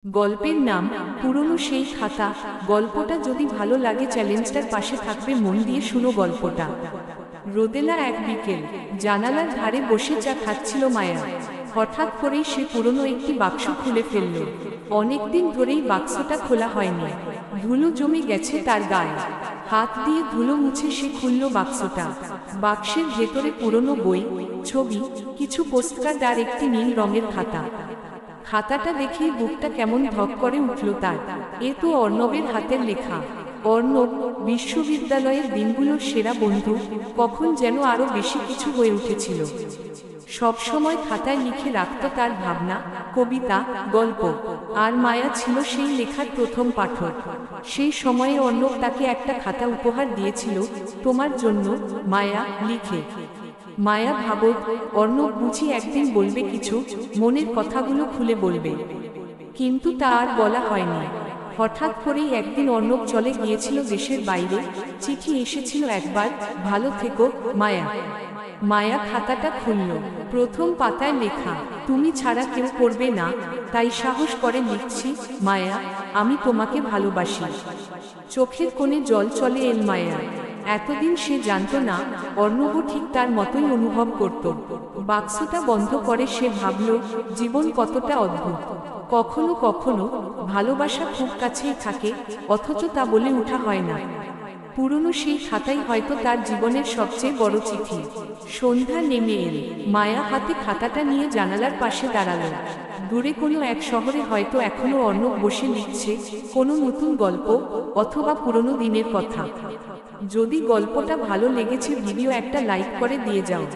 গল্পের নাম পুরনো সেই খাতা। গল্পটা যদি ভালো লাগে চ্যালেঞ্জটার পাশে থাকবে, মন দিয়ে শুনো গল্পটা। রোদেলা এক বিকেল জানালার ধারে বসে চা খাচ্ছিল মায়া। হঠাৎ করেই সে পুরনো একটি বাক্স খুলে ফেলল। অনেকদিন ধরেই বাক্সটা খোলা হয়নি, ধুলো জমে গেছে তার গায়ে। হাত দিয়ে ধুলো মুছে সে খুলল বাক্সটা। বাক্সের ভেতরে পুরনো বই, ছবি, কিছু পোস্টকার্ড আর একটি নীল রঙের খাতা। খাতাটা দেখেই বুকটা কেমন ধক করে উঠল তার। এ তো অর্ণবের হাতের লেখা। অর্ণব বিশ্ববিদ্যালয়ের দিনগুলোর সেরা বন্ধু, কখন যেন আরো বেশি কিছু হয়ে উঠেছিল। সব সময় খাতায় লিখে রাখত তার ভাবনা, কবিতা, গল্প। আর মায়া ছিল সেই লেখার প্রথম পাঠক। সেই সময়ে অর্ণব তাকে একটা খাতা উপহার দিয়েছিল, তোমার জন্য মায়া, লিখে। মায়া ভাবত, অর্ণব বুঝি একদিন বলবে কিছু, মনের কথাগুলো খুলে বলবে। কিন্তু তা আর বলা হয়নি। হঠাৎ করেই একদিন অর্ণব চলে গিয়েছিল দেশের বাইরে। চিঠি এসেছিল একবার, ভালো থেকো মায়া। মায়া খাতাটা খুলল। প্রথম পাতায় লেখা, তুমি ছাড়া কেউ পড়বে না, তাই সাহস করে লিখছি মায়া, আমি তোমাকে ভালোবাসি। চোখের কোণে জল চলে এল মায়া। এতদিন সে জানত না, অর্ণবও ঠিক তার মতোই অনুভব করত। বাক্সটা বন্ধ করে সে ভাবল, জীবন কতটা অদ্ভুত। কখনো কখনো ভালোবাসা খুব কাছেই থাকে, অথচ তা বলে ওঠা হয় না। পুরনো সেই খাতাই হয়তো তার জীবনের সবচেয়ে বড় চিঠি। সন্ধ্যা নেমে এল। মায়া হাতে খাতাটা নিয়ে জানালার পাশে দাঁড়ালো। দূরে কোনো এক শহরে হয়তো এখনো অর্ণব বসে লিখছে কোনো নতুন গল্প, অথবা পুরনো দিনের কথা। যদি গল্পটা ভালো লেগেছে, ভিডিও একটা লাইক করে দিয়ে যাও।